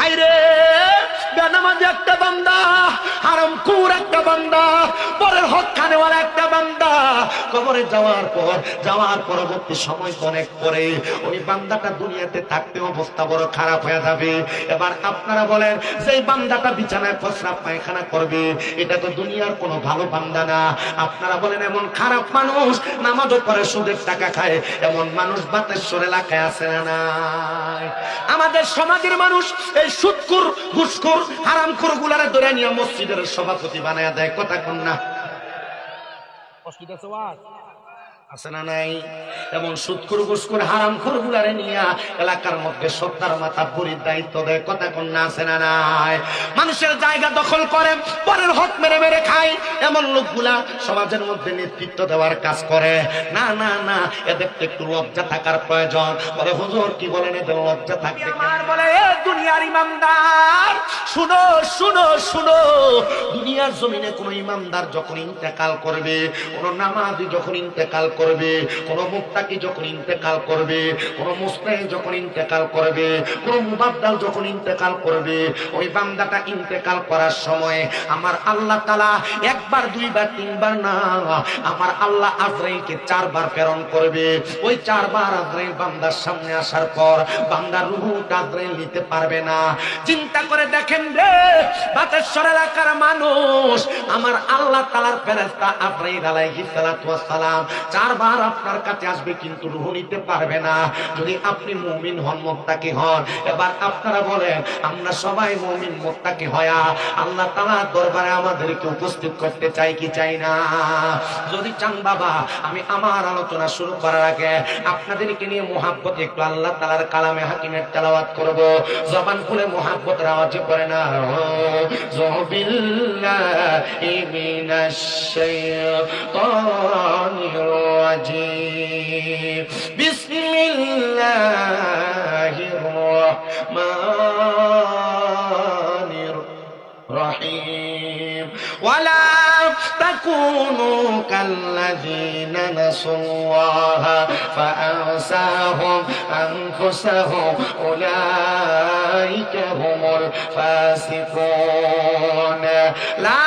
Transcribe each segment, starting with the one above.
ভাইরে, বেনামাজি একটা বান্দা, হারামখোর একটা বান্দা, পরের হক খানেওয়ালা একটা বান্দা কবরে যাওয়ার পরবর্তী সময় অনেক পরে ওই বান্দাটা দুনিয়াতে থাকতে অবস্থা বড় খারাপ হয়ে যাবে। এবার আপনারা বলেন, সেই বান্দাটা বিছানায় প্রস্রাব পায়খানা করবে, এটা তো দুনিয়ার কোনো ভালো বান্দা না। আপনারা বলেন, এমন খারাপ মানুষ নামাজও পড়ে সুদের টাকা খায়, এমন মানুষ বাতেশ্বর এলাকায় আছে না নাই? আমাদের সমাজের মানুষ এই সুদখোর, ঘুষখোর, হারামখোর গুলারে ধরে নিয়ে মসজিদের সভাপতি বানায় দেয়। কথা কোন না? আছে না নাই? এমন সুদখোর, ঘুষখোর, হারামখোর গুলারে নিয়ে এলাকার মধ্যে সত্তার মাথা বুড়ির দায়িত্ব দেয়। কথা কোন না? আছে না নাই? মানুষের জায়গা দখল করে, পরের হক মেরে মেরে খায়, এমন লোকগুলা সমাজের মধ্যে নেতৃত্ব দেওয়ার কাজ করে। না না না, এদের একটু লজ্জা থাকার প্রয়োজন। বলে, হুজুর কি বলেন, এদের লজ্জা থাকবে? আমার বলে, এ দুনিয়ার ইমামদার, শুনো শুনো শুনো, দুনিয়ার জমিনে কোন ইমামদার যখন ইন্তেকাল করবে, কোন নামাজি যখন ইন্তেকাল করবে, কোন মুত্তাকি যখন ইন্তেকাল করবে, কোন মুসলিম যখন ইন্তেকাল করবে, কোন মুবাদ্দাল যখন ইন্তেকাল করবে, ওই বান্দাটা ইন্তেকাল করার সময় আমার আল্লাহ তাআলা একবার, দুইবার, তিনবার না, আমার আল্লাহ আজরাইলকে 4 বার প্রেরণ করবে। ওই 4 বার আজরাইল বান্দার সামনে আসার পর বান্দার রূহটা আজরাইল নিতে পারবে না। চিন্তা করে দেখেন রে, বাতেশ্বর এলাকার মানুষ, আমার আল্লাহ তাআলার ফেরেশতা আজরাইল আলাইহিস সালাতু ওয়াস সালাম 4 বার আপনার কাছে আসবে, কিন্তু রূহ নিতে পারবে না। যদি আপনি মুমিন হন, মুত্তাকি হন, এবার আপনারা বলেন, আমরা সবাই মুমিন মুত্তাকি হয়া আল্লাহ তাআলার দরবারে আমাদেরকে উপস্থিত করতে চাই কি চাই না? যদি চান বাবা, আমি আমার আলোচনা শুরু করার আগে আপনাদেরকে নিয়ে মুহাব্বত একটু আল্লাহ তাআলার কালামে হাকিমের তেলাওয়াত করব। জবান খুলে মুহাব্বতের আওয়াজে পড়ে না, বিল্লাহি মিনাশ শাইতানির রাজিম, বিসমিল্লাহির রাহমানির রহিম। ওয়ালা তাকুনু কাল্লাযীনা নাসুল্লাহা ফাআনসাহুম আনফুসাহুম উলাইকা হুমুল ফাসিকুন। লা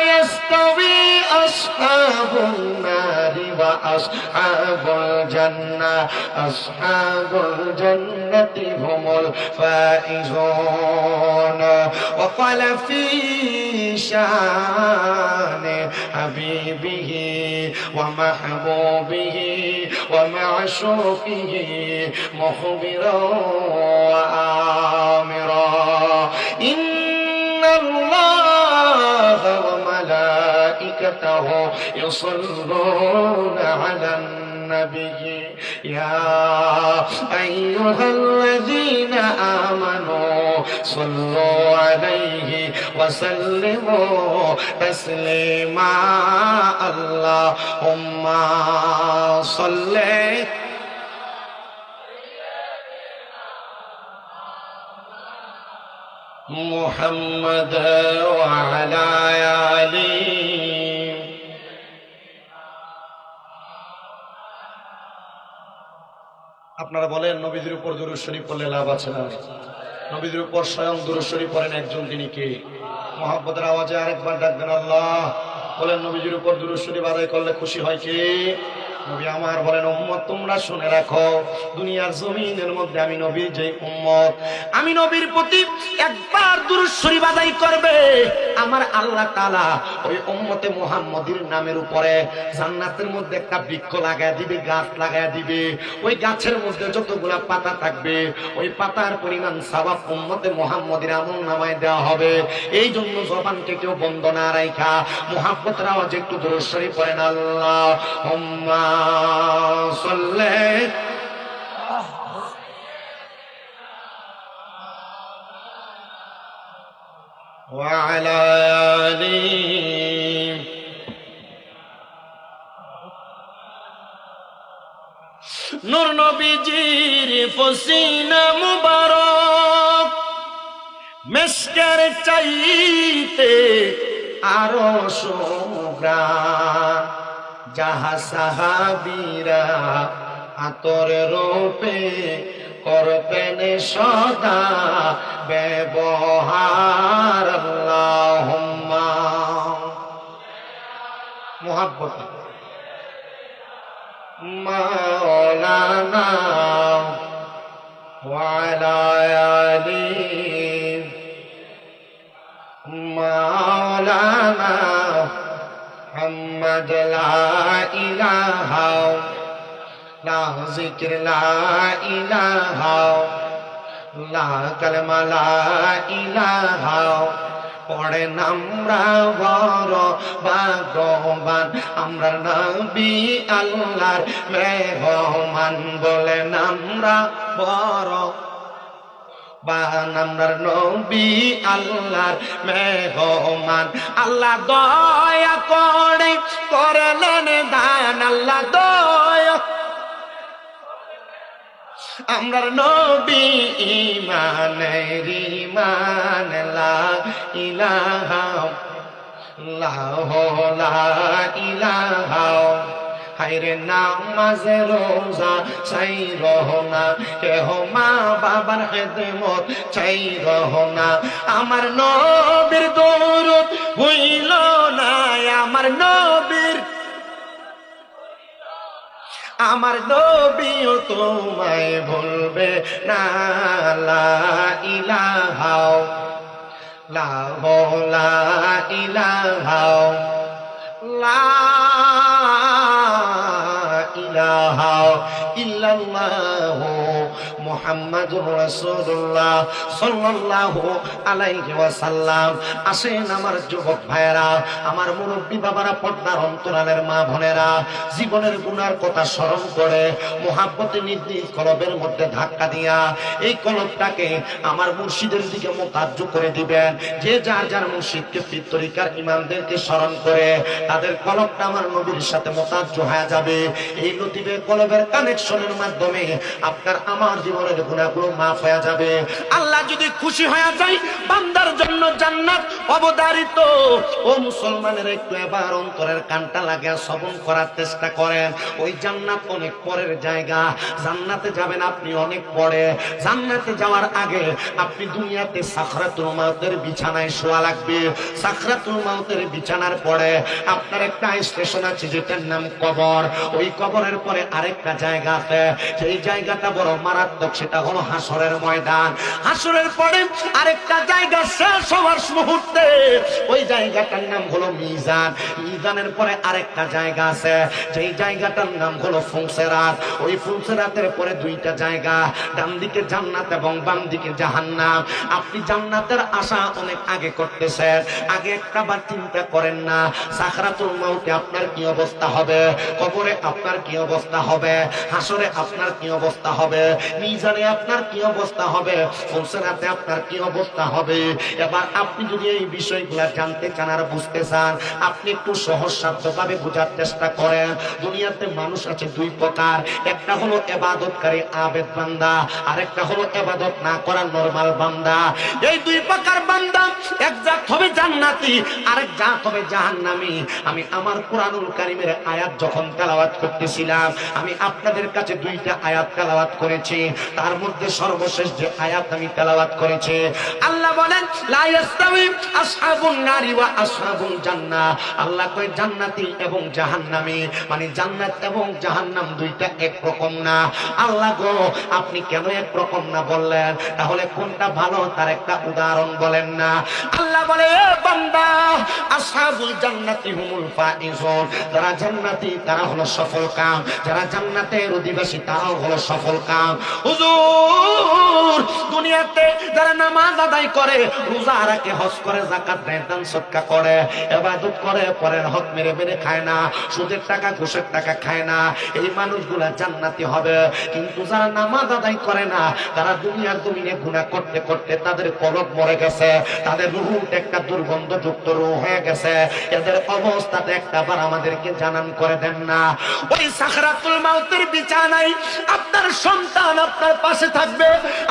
ইয়াস্তাবি আসহাবুন নারি ওয়া আসহাবুল জান্নাহ, আসহাবুল জান্নাতি হুমুল ফাইজুন। ওয়া ক্বালা ফি শান হাবিবিহি ওয়া মাহবুবিহি ওয়া মা'শুকিহি মুখবিরা ওয়া আমিরা, ইন্নাল্লাহা ওয়া মালাইকাতাহু ইউসাল্লুনা আলান النبي يا أيها الذين آمنوا صلوا عليه وسلموا تسليما اللهم صل محمد وعلى آله। আপনারা বলেন, নবীদের উপর দুরূদ শরীফ পড়লে লাভ আছে না? নবীদের উপর স্বয়ং দুরূদ শরীফ পড়েন একজন, তিনি কে? মুহাব্বতের আওয়াজে আরেকবার ডাকবেন আল্লাহ। বলেন, নবীদের উপর দুরূদ শরীফ আদায় করলে খুশি হয় কে? নবী আমার বলেন, উম্মত তোমরা শুনে রাখো, দুনিয়ার জমিনের মধ্যে আমি নবীর যে উম্মত, আমি নবীর প্রতি একবার দুরূদ শরীফ আদায় করবে, আমার আল্লাহ তাআলা ওই উম্মতে মুহাম্মদীর নামের উপরে জান্নাতের মধ্যে একটা বৃক্ষ লাগায় দিবে, গাছ লাগায় দিবে। ওই গাছের মধ্যে যতগুলা পাতা থাকবে, ওই পাতার পরিমাণ সওয়াব উম্মতে মুহাম্মদীর আমলনামায় দেওয়া হবে। এই জন্য জবানকে কেউ বন্ধ না রাখা মুহাব্বতের আওয়াজে একটু দুরূদ শরীফ পড়েন, আল্লাহুম্মা সাল্লি ওয়া আলা আলিহি। নূর নবীজির পসিনা মুবারক মিশকের চাইতে আরো সুঘ্রাণ, যাহা সাহাবীরা আতর রূপে করতেন সদা ব্যবহার। তোহার আল্লাহুম্মা মুহাব্বত মাওলানা ওয়া আলা আলি মাওলানা মুহাম্মদ লা ইলাহা লা যিকর লা ইলাহা লা কালমা লা ইলাহা পড়ে আমরা বড় ভাগ্যবান আমরা নবী আল্লাহর মেহমান বলেন আমরা বড় আমরা নবী আল্লাহর মেহমান আল্লাহ দয়া করে করলেন দান আল্লাহ দয়া আমরার নবী ঈমানের ঈমান লা ইলাহা লা ইলাহা হায়রে নামাজ রোজা চাই রহনা কেহ মা বাবার খেদমত চাই রহনা আমার নবীর দরুদ হইল না আমার নবীও তোমায় ভুলবে না লা ইলাহা লা ইলাহা লা ইলাহা ইল্লাল্লাহু মুহাম্মাদুর রাসূলুল্লাহ সাল্লাল্লাহু আলাইহি ওয়াসাল্লাম। আসেন আমার যুবক ভাইয়েরা, আমার মুরব্বী বাবারা, পর্দার অন্তরালের মা বোনেরা, জীবনের গুনার কথা স্মরণ করে মুহাব্বতে নিজ নিজ কলবের মধ্যে ধাক্কা দিয়া এই কলবটাকে আমার মুর্শিদের দিকে মোতাজ্জু করে দিবেন। যে যার যার মুর্শিদকে পীর তরিকার ইমামদেরকে স্মরণ করে তাদের কলবটা আমার নবীর সাথে মোতাজ্জু হয়ে যাবে। এই নদীবে কলবের কানেকশনের মাধ্যমে আপনার আমার জীবনের গুনাহগুলো মাফ হয়ে যাবে। আল্লাহ যদি খুশি হয়ে যায় বান্দার জন্য জান্নাত অবধারিত। ও মুসলমানের একটু এবার অন্তরের কানটা লাগিয়ে শ্রবণ করার চেষ্টা করেন। ওই জান্নাত অনেক পরের জায়গা, জান্নাতে যাবেন আপনি অনেক পরে। জান্নাতে যাওয়ার আগে আপনি দুনিয়াতে সাকরাতুল মাউতের বিছানায় শোয়া লাগবে। সাকরাতুল মাউতের বিছানার পরে আপনার একটা স্টেশন আছে যেটার নাম কবর। ওই কবরের পরে আরেকটা জায়গা আছে, সেই জায়গাটা বড় মারাত্মক, সেটা হলো হাসরের ময়দান। হাসরের পরে আরেকটা জায়গা শেষ হওয়ার মুহূর্তে ওই জায়গাটার নাম হলো মিজান। মিজানের পরে আরেকটা জায়গা আছে, যেই জায়গাটার নাম হলো ফুলসিরাত। ওই ফুলসিরাতের পরে দুইটা জায়গা, ডান দিকে জান্নাত এবং বাম দিকে জাহান্নাম। আপনি জান্নাতের আশা অনেক আগে করতেছেন, আগে একটা বার চিন্তা করেন না সাকরাতুল মাউতে আপনার কি অবস্থা হবে, কবরে আপনার কি অবস্থা হবে, হাসরে আপনার কি অবস্থা হবে, মিজানে আপনার কি অবস্থা হবে, ফুলসিরাতে আপনার কি অবস্থা হবে। এবার আপনি যদি এই বিষয়গুলো জানতে চান আর বুঝতে চান, আপনি একটু সহজ সাধ্যভাবে বোঝার চেষ্টা করেন। দুনিয়াতে মানুষ আছে দুই প্রকার, একটা হলো ইবাদতকারী আবেদ বান্দা, আরেকটা হলো ইবাদত না করা নরমাল বান্দা। এই দুই প্রকার বান্দা, এক জাত হবে জান্নাতি, আরেক জাত হবে জাহান্নামী। আমি আমার কুরআনুল কারীমের আয়াত যখন তেলাওয়াত করতেছিলাম, আমি আপনাদের কাছে দুইটা আয়াত তেলাওয়াত করেছি। তার মধ্যে সর্বশেষ যে আয়াত আমি তেলাওয়াত করেছি, আল্লাহ বলেন লা ইয়াস্তাওয়ি আসহাবুন নারি ওয়া আসহাবুল জান্নাহ। আল্লাহ কয় জান্নাতি এবং জাহান্নামী, মানে জান্নাত এবং জাহান্নাম দুইটা এক রকম না। আল্লাহ গো, আপনি কেন এক রকম না বললেন? তাহলে কোনটা ভালো তার একটা উদাহরণ বলেন না। আল্লাহ বলে এ বান্দা, আসহাবুল জান্নাতি হুমুল ফাইজুন। যারা জান্নাতি তারা হলো সফল কাম, যারা জান্নাতের অধিবাসী তারাও হলো সফল কাম। হুজুর, দুনিয়াতে যারা নামাজ আদায় করে, রোজা রাখে, হজ করে, যাকাত দেয়, দান সদকা করে, ইবাদত করে, পরের হক মেরে মেরে খায় না, সুদের টাকা ঘুষের টাকা খায় না, এই মানুষগুলা জান্নাতি হবে। কিন্তু যারা নামাজ আদায় করে না, তারা দুনিয়ার জমিনে গুনাহ করতে করতে তাদের কলব মরে গেছে, তাদের রূহটা একটা দুর্গন্ধযুক্ত রূহ হয়ে গেছে। এদের অবস্থাটা একটাবার আমাদেরকে জানান করে দেন না। ওই সাকরাতুল মাউতের বিছানায় আপনার সন্তান, আপনার আপনার পাশে থাকবে,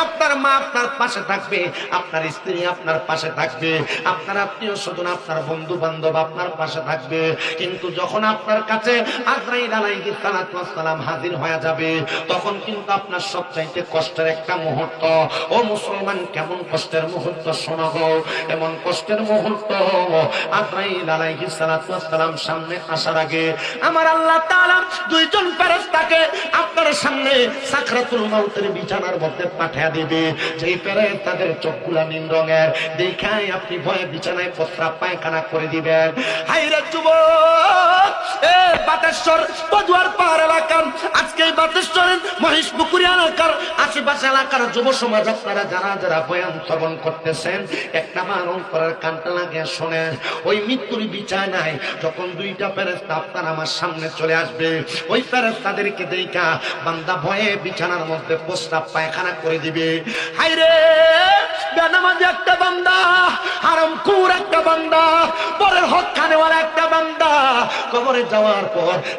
আপনার মা আপনার পাশে থাকবে, আপনার স্ত্রী আপনার পাশে থাকবে, আপনার আত্মীয় স্বজন আপনার বন্ধু বান্ধব আপনার পাশে থাকবে। কিন্তু যখন আপনার কাছে আজরাইল আলাইহিস সালাতু ওয়াস সালাম হাজির হয়ে যাবে, তখন কিন্তু আপনার সবচাইতে কষ্টের একটা মুহূর্ত। ও মুসলমান, কেমন কষ্টের মুহূর্ত শোনো গো। এমন কষ্টের মুহূর্ত, আজরাইল আলাইহিস সালাতু ওয়াস সালাম সামনে আসার আগে আমার আল্লাহ তাআলা দুইজন ফেরেশতাকে আপনার সামনে সাকরাতুল মাউতের বিছানার মধ্যে পাঠিয়ে দিবে। যেই ফেরেশতাদের চোখগুলা নীল রঙের, দেখায় আপনি ভয়ে বিছানায় প্রস্রাব পায়খানা করে দিবেন। হায়রে যুবক, এ বাতেশ্বর পদুয়ার পাহাড় এলাকার, আজকে এই বাতেশ্বরের মহিষপুকুরি এলাকার আশেপাশে এলাকার যুব সমাজ আপনারা যারা যারা বয়ান শ্রবণ করতেছেন, একটা বার অন্তরের কানটা লাগিয়ে শোনেন। ওই মৃত্যুর বিছানায় যখন দুইটা ফেরেশতা আপনার আমার সামনে চলে আসবে, ওই ফেরেশতাদেরকে দেখা বান্দা ভয়ে বিছানার মধ্যে প্রস্রাব পায়খানা করে দিবে। হায়রে বেনামাজি একটা বান্দা, হারামখোর একটা বান্দা, পরের হক খানেওয়ালা একটা বান্দা, কবরে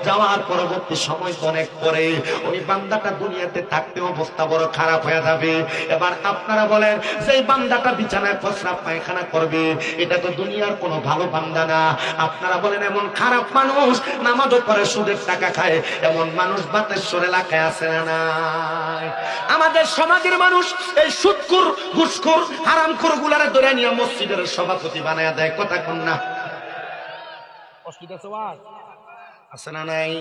যাওয়ার পরবর্তী সময় অনেক পরে ওই বান্দাটা দুনিয়াতে থাকতে অবস্থা বড় খারাপ হয়ে যাবে। এবার আপনারা বলেন, সেই বান্দাটা বিছানায় প্রস্রাব পায়খানা করবে, এটা তো দুনিয়ার কোনো ভালো বান্দা না। আপনারা বলেন, এমন খারাপ মানুষ নামাজও পড়ে সুদের টাকা খায়, এমন মানুষ বাতেশ্বর এলাকায় আছে না নাই? আমাদের সমাজের মানুষ এই সুদখোর, ঘুষখোর, হারামখোর গুলারে ধরে নিয়ে মসজিদের সভাপতি বানায় দেয়। কথা কোন না? আছে না নাই?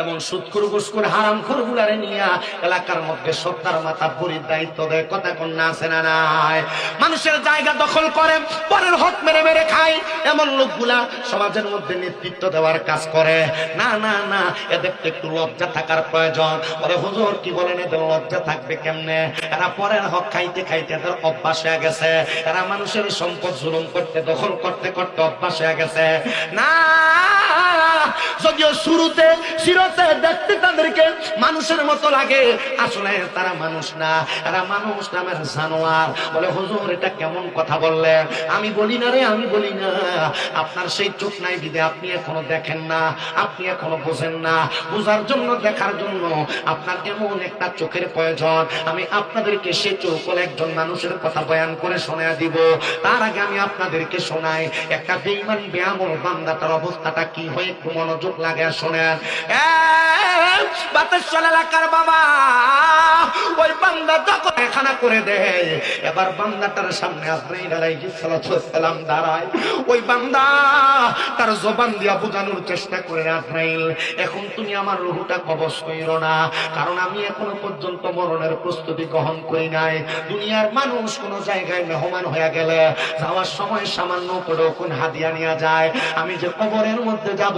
এমন সুদখোর, ঘুষখোর, হারামখোর গুলারে নিয়ে এলাকার মধ্যে সত্তার মাথা বুড়ির দায়িত্ব দেয়। কথা কোন না? আছে না নাই? মানুষের জায়গা দখল করে, পরের হক মেরে মেরে খায়, এমন লোকগুলা সমাজের মধ্যে নেতৃত্ব দেওয়ার কাজ করে। না না না, এদের একটু লজ্জা থাকার প্রয়োজন। বলে হুজুর কি বলেন, এদের লজ্জা থাকবে কেমনে? এরা পরের হক খাইতে খাইতে এদের অভ্যাস হয়ে গেছে, এরা মানুষের সম্পদ জুলুম করতে, দখল করতে করতে অভ্যাস হয়ে গেছে। না, যদিও শুরুতে শিরতে দেখতে তাদেরকে মানুষের মতো লাগে, আসলে তারা মানুষ না, এরা মানুষ নামের জানোয়ার। বলে হুজুর এটা কেমন কথা বললেন? আমি বলি না রে, আমি বলি না। আপনার সেই চোখ নাই বিদে আপনি এখনো দেখেন না, আপনি এখনো বোঝেন না। বোঝার জন্য, দেখার জন্য আপনার এমন একটা চোখের প্রয়োজন। আমি আপনাদেরকে সেই চোখ হলে একজন মানুষের কথা বয়ান করে শোনায় দিব। তার আগে আমি আপনাদেরকে শোনাই একটা বেঈমান বেআমল বান্দাটার অবস্থাটা কি হয়, একটু মনোযোগ লাগে শোনেন। বাতেশ্বর এলাকার বাবা, ওই বান্দা যখন এখানা করে দেয়, এবার বান্দাটার সামনে আজরাইল আলাইহিস সালাতু ওয়াস সালাম দাঁড়ায়। ওই বান্দা তার জবান দিয়া বোঝানোর চেষ্টা করে, আজরাইল এখন তুমি আমার রূহটা কবজ কইরো না, কারণ আমি এখনো পর্যন্ত মরণের প্রস্তুতি গ্রহণ করি নাই। দুনিয়ার মানুষ কোন জায়গায় মেহমান হয়ে গেলে যাওয়ার সময় সামান্য করে কোন হাদিয়া নিয়ে যায়। আমি যে কবরের মধ্যে যাব,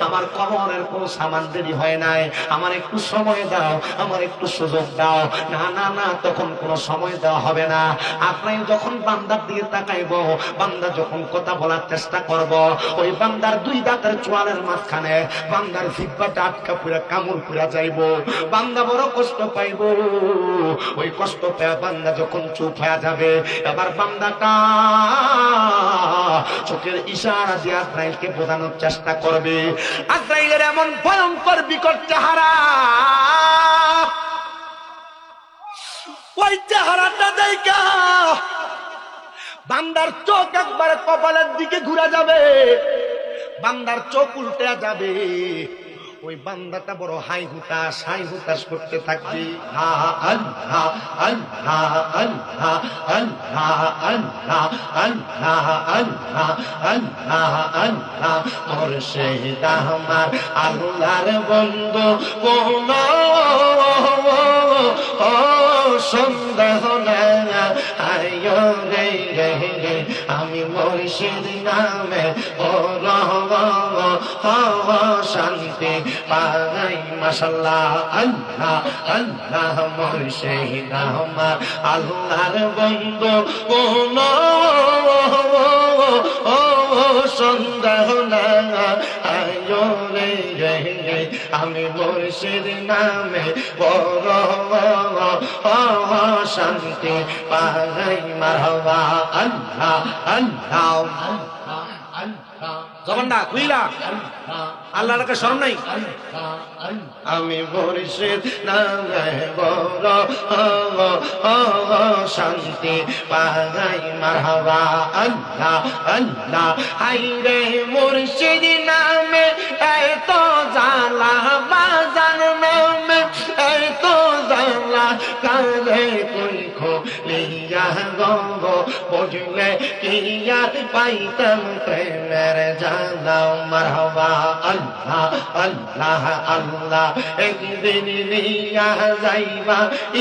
আমার কবরের কোন সামান দেরি হয় নাই, আমার একটু সময় দাও, আমার একটু সুযোগ দাও। না না না, তখন কোনো সময় দেওয়া হবে না। আপনি যখন বান্দার দিকে তাকাইব, বান্দা যখন কথা বলার চেষ্টা করব, ওই বান্দার দুই দাঁতের চোয়ালের মাঝখানে বান্দার জিহ্বাটা আটকা পুরা কামড় পুরা যাইব, বান্দা বড় কষ্ট পাইব। ওই কষ্ট পেয়ে বান্দা যখন চুপ হয়ে যাবে, এবার বান্দাটা চোখের ইশারা দিয়ে আজরাইলকে বোঝানোর চেষ্টা করবে। আজরাইলের এমন ভয়ঙ্কর বিকট চেহারা, ওই চেহারাটা দেখা বান্দার চোখ একবার কপালের দিকে ঘুরে যাবে, বান্দার চোখ উল্টে যাবে। ওই বান্দাটা বড় হাই হুতাশ করতে থাকবে। আল্লাহ আল্লাহ আল্লাহ আল্লাহ আল্লাহ আল্লাহ আল্লাহ আল্লাহ আল্লাহ মুর্শিদ আমার আল্লাহর বন্ধু কোন সন্দেহ না, আয়ো রে রে আমি মুর্শিদ নামে শান্তি পাই। মাশাআল্লাহ আল্লাহ আল্লাহ মুর্শিদ আমার আল্লাহর বন্ধু কোন সন্দেহ না, আয়ো রে রে আমি মুর্শিদ নামে বড় শান্তি পাই। মারহাবা আল্লাহ আল্লাহ আল্লাহ আল্লাহ। জবানটা খুইলা আল্লাহর কাছে শরম নাই? আমি মুর্শিদ নামে বড় শান্তি পাই মারহাবা আল্লাহ আল্লাহ। হাইরে মুর্শিদ নামে এত জালা বাজার নামে এত জালা কালে কই খোলিয়া গঙ্গ বুঝলে কি আর পাইতাম প্রেমের জালা মারহাবা আল্লাহ আল্লাহ আল্লাহ। একদিন নিয়া যাইবা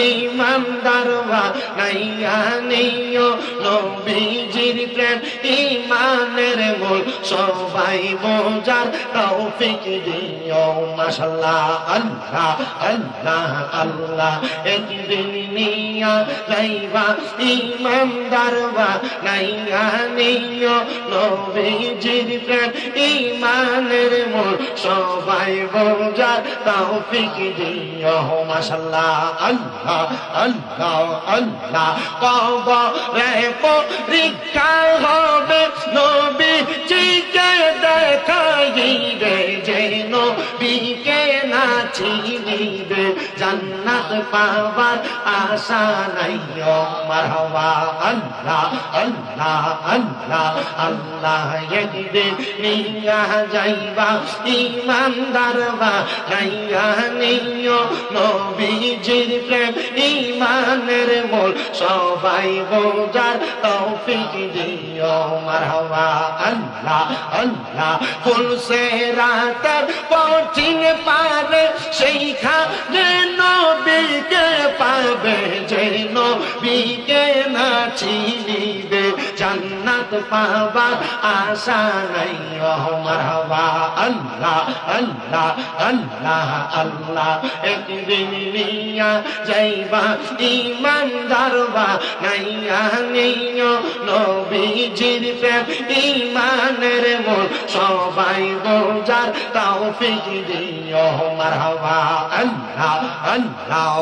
ইমানদারবা নাইয়া নিও নবীজির প্রেম ইমানের মূল সবাই বোঝার তৌফিক দিও মাশাআল্লাহ আল্লাহ আল্লাহ আল্লাহ। একদিন নিয়া যাইবা ইমানদারবা নাইয়া নিও নবীজির প্রেম ইমানের মূল সবাই বোঝার তৌফিক দিও মাশাআল্লাহ আল্লাহ আল্লাহ আল্লাহ। কবরে পরীক্ষা হবে নবীজিকে দেখাইবে যে নবীকে না চিনিবে জান্নাত পাবার আশা নাই ও মারহাবা আল্লাহ আল্লাহ আল্লাহ আল্লাহ। একদিন নিয়া যাইবা ইমানদারবা নাইয়া নিও নবীজির প্রেম ইমানের মূল সবাই বোঝার তৌফিক দিও মারহাবা আল্লাহ আল্লাহ। ফুলসে রাতের পশ্চিম পারে সেইখানে নবীকে পাবে যে নবীকে না চিনিবে জান্নাত পাবার আশা নাই ও মারহাবা আল্লাহ আল্লাহ আল্লাহ আল্লাহ। একদিন নিয়া যাইবা ইমানদারবা নাইয়া নিও নবীজির প্রেম ইমানের মূল সবাই বোঝার তৌফিক দিও মারহাবা আল্লাহ আল্লাহ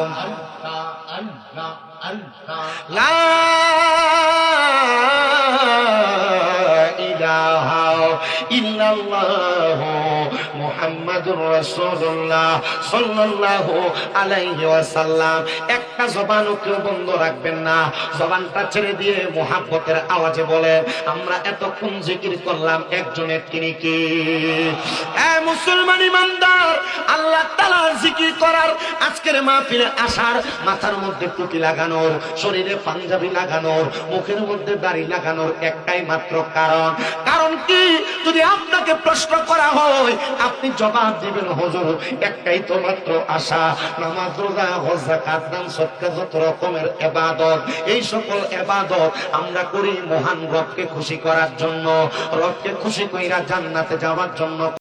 আল্লাহ আল্লাহ। লা ইলাহা ইল্লাল্লাহ মুহাম্মাদুর রাসূলুল্লাহ সাল্লাল্লাহু আলাইহি ওয়াসাল্লাম। একটা জবানও কেউ বন্ধ রাখবেন না, জবানটা ছেড়ে দিয়ে মুহাব্বতের আওয়াজে বলেন আমরা এতক্ষণ জিকির করলাম একজনের তিনি কি? এ মুসলমান ইমানদার, আল্লাহ তাআলার জিকির করার আজকের মাহফিলে আসার মাথার মধ্যে টুপি লাগানোর, শরীরে পাঞ্জাবি লাগানোর, মুখের মধ্যে দাড়ি লাগানোর একটাই মাত্র কারণ। কারণ কি? যদি আপনাকে প্রশ্ন করা হয় আপনি জবাব দিবেন হুজুর একটাই তো মাত্র আশা, নামাজ রোজা হজ যাকাত দান সদকা যত রকমের ইবাদত, এই সকল ইবাদত আমরা করি মহান রবকে খুশি করার জন্য, রবকে খুশি কইরা জান্নাতে যাওয়ার জন্য।